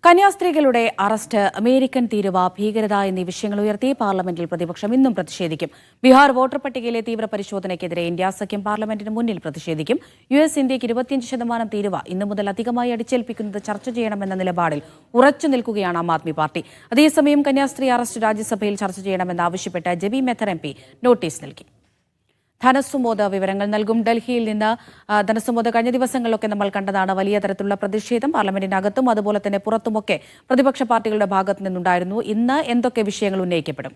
കന്യാസ്ത്രീകളുടെ arrest, American തീരുവ, ഭീകരത എന്നീ വിഷയങ്ങൾ ഉയർത്തി പാർലമെന്റിൽ പ്രതിപക്ഷം ഇന്നും പ്രതിഷേധിക്കും. ബീഹാർ വോട്ടർ പട്ടികയിലെ തീവ്ര പരിശോധനയ്ക്കെതിരെ ഇന്ത്യാ സഖ്യം പാർലമെന്റിന് മുന്നിൽ പ്രതിഷേധിക്കും. ഇന്ത്യക്ക് 25% തീരുവ ഇന്നു മുതൽ അധികമായി അടിച്ചേൽപ്പിക്കുന്നത് ചർച്ച ചെയ്യണമെന്ന നിലപാടിൽ ഉറച്ചു നിൽക്കുകയാണ് ആം ആദ്മി പാർട്ടി. അതേസമയം കന്യാസ്ത്രീ അറസ്റ്റ് രാജ്യസഭയിൽ ചർച്ച ചെയ്യണമെന്നാവശ്യപ്പെട്ട് ജെബി മെത്തർ MP നോട്ടീസ് നൽകി. ധനസുമോദ് വിവരങ്ങൾ നൽകും. ഡൽഹിയിൽ നിന്ന് ധനസുമോദ്, കഴിഞ്ഞ ദിവസങ്ങളിലൊക്കെ നമ്മൾ കണ്ടതാണ് വലിയ തരത്തിലുള്ള പ്രതിഷേധം പാർലമെന്റിനകത്തും അതുപോലെ തന്നെ പുറത്തുമൊക്കെ പ്രതിപക്ഷ പാർട്ടികളുടെ ഭാഗത്തു നിന്നുണ്ടായിരുന്നു. ഇന്ന് എന്തൊക്കെ വിഷയങ്ങൾ ഉന്നയിക്കപ്പെടും?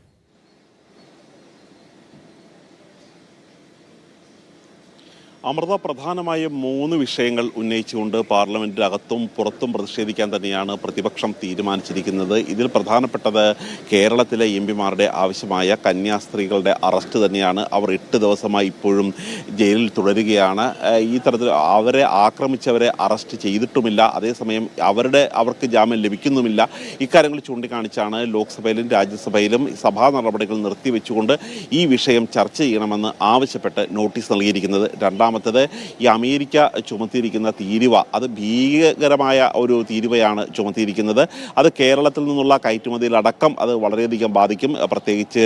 അമൃത, പ്രധാനമായും 3 വിഷയങ്ങൾ ഉന്നയിച്ചുകൊണ്ട് പാർലമെന്റിനകത്തും പുറത്തും പ്രതിഷേധിക്കാൻ തന്നെയാണ് പ്രതിപക്ഷം തീരുമാനിച്ചിരിക്കുന്നത്. ഇതിൽ പ്രധാനപ്പെട്ടത് കേരളത്തിലെ MP-മാരുടെ ആവശ്യമായ കന്യാസ്ത്രീകളുടെ അറസ്റ്റ് തന്നെയാണ്. അവർ 8 ദിവസമായി ഇപ്പോഴും ജയിലിൽ തുടരുകയാണ്. ഈ തരത്തിൽ അവരെ ആക്രമിച്ചവരെ അറസ്റ്റ് ചെയ്തിട്ടുമില്ല, അതേസമയം അവർക്ക് ജാമ്യം ലഭിക്കുന്നുമില്ല. ഇക്കാര്യങ്ങൾ ചൂണ്ടിക്കാണിച്ചാണ് ലോക്സഭയിലും രാജ്യസഭയിലും സഭാ നടപടികൾ നിർത്തിവെച്ചുകൊണ്ട് ഈ വിഷയം ചർച്ച ചെയ്യണമെന്ന് ആവശ്യപ്പെട്ട് നോട്ടീസ് നൽകിയിരിക്കുന്നത്. രണ്ടാമത്തേത്, ഈ അമേരിക്ക ചുമത്തിയിരിക്കുന്ന തീരുവ, അത് ഭീകരമായ ഒരു തീരുവയാണ് ചുമത്തിയിരിക്കുന്നത്. അത് കേരളത്തിൽ നിന്നുള്ള കയറ്റുമതിയിലടക്കം അത് വളരെയധികം ബാധിക്കും. പ്രത്യേകിച്ച്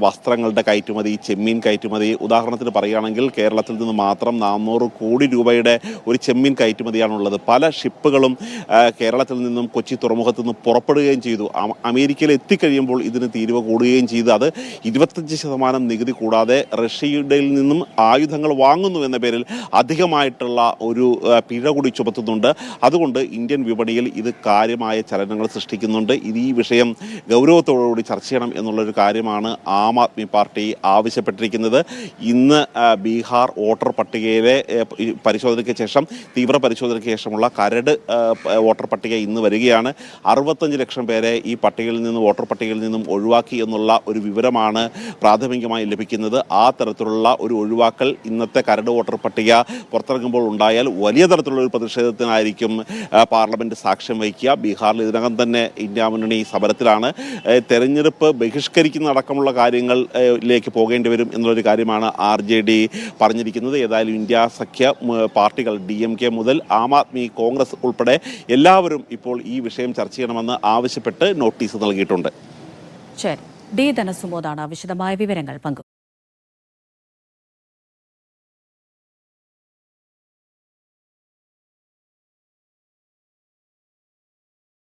വസ്ത്രങ്ങളുടെ കയറ്റുമതി, ചെമ്മീൻ കയറ്റുമതി. ഉദാഹരണത്തിന് പറയുകയാണെങ്കിൽ കേരളത്തിൽ നിന്ന് മാത്രം 400 കോടി രൂപയുടെ ഒരു ചെമ്മീൻ കയറ്റുമതിയാണുള്ളത്. പല ഷിപ്പുകളും കേരളത്തിൽ നിന്നും കൊച്ചി തുറമുഖത്തു നിന്ന് പുറപ്പെടുകയും ചെയ്തു. അമേരിക്കയിൽ എത്തിക്കഴിയുമ്പോൾ ഇതിന് തീരുവ കൂടുകയും ചെയ്തു. അത് 25% നികുതി കൂടാതെ റഷ്യയുടെ നിന്നും ആയുധങ്ങൾ വാങ്ങുന്നു എന്ന പേരിൽ അധികമായിട്ടുള്ള ഒരു പിഴ കൂടി ചുമത്തുന്നുണ്ട്. അതുകൊണ്ട് ഇന്ത്യൻ വിപണിയിൽ ഇത് കാര്യമായ ചലനങ്ങൾ സൃഷ്ടിക്കുന്നുണ്ട്. ഈ വിഷയം ഗൗരവത്തോടുകൂടി ചർച്ച ചെയ്യണം എന്നുള്ളൊരു കാര്യമാണ് ആം ആദ്മി പാർട്ടി ആവശ്യപ്പെട്ടിരിക്കുന്നത്. ഇന്ന് ബീഹാർ വോട്ടർ പട്ടികയിലെ പരിശോധനയ്ക്ക് ശേഷം, തീവ്ര പരിശോധനയ്ക്ക് ശേഷമുള്ള കരട് വോട്ടർ പട്ടിക ഇന്ന് വരികയാണ്. 65 ലക്ഷം പേരെ ഈ പട്ടികയിൽ നിന്നും, വോട്ടർ പട്ടികയിൽ നിന്നും ഒഴിവാക്കി എന്നുള്ള ഒരു വിവരമാണ് പ്രാഥമികമായി ലഭിക്കുന്നത്. ആ തരത്തിലുള്ള ഒരു ഒഴിവാക്കൽ ഇന്നത്തെ കരട് വോട്ടർ പട്ടിക പുറത്തിറങ്ങുമ്പോൾ ഉണ്ടായാൽ വലിയ തരത്തിലുള്ള ഒരു പ്രതിഷേധത്തിനായിരിക്കും പാർലമെന്റ് സാക്ഷ്യം വഹിക്കുക. ബീഹാറിൽ ഇതിനകം തന്നെ ഇന്ത്യ മുന്നണി സമരത്തിലാണ്. തെരഞ്ഞെടുപ്പ് ബഹിഷ്കരിക്കുന്ന അടക്കമുള്ള കാര്യങ്ങളിലേക്ക് പോകേണ്ടി വരും എന്നുള്ളൊരു കാര്യമാണ് RJD പറഞ്ഞിരിക്കുന്നത്. ഏതായാലും ഇന്ത്യ സഖ്യ പാർട്ടികൾ DMK മുതൽ ആം ആദ്മി, കോൺഗ്രസ് ഉൾപ്പെടെ എല്ലാവരും ഇപ്പോൾ ഈ വിഷയം ചർച്ച ചെയ്യണമെന്ന് ആവശ്യപ്പെട്ട് നോട്ടീസ് നൽകിയിട്ടുണ്ട്. ശരി, D ധനസുമോദാണ് വിശദമായ വിവരങ്ങൾ പങ്കുവച്ചത്.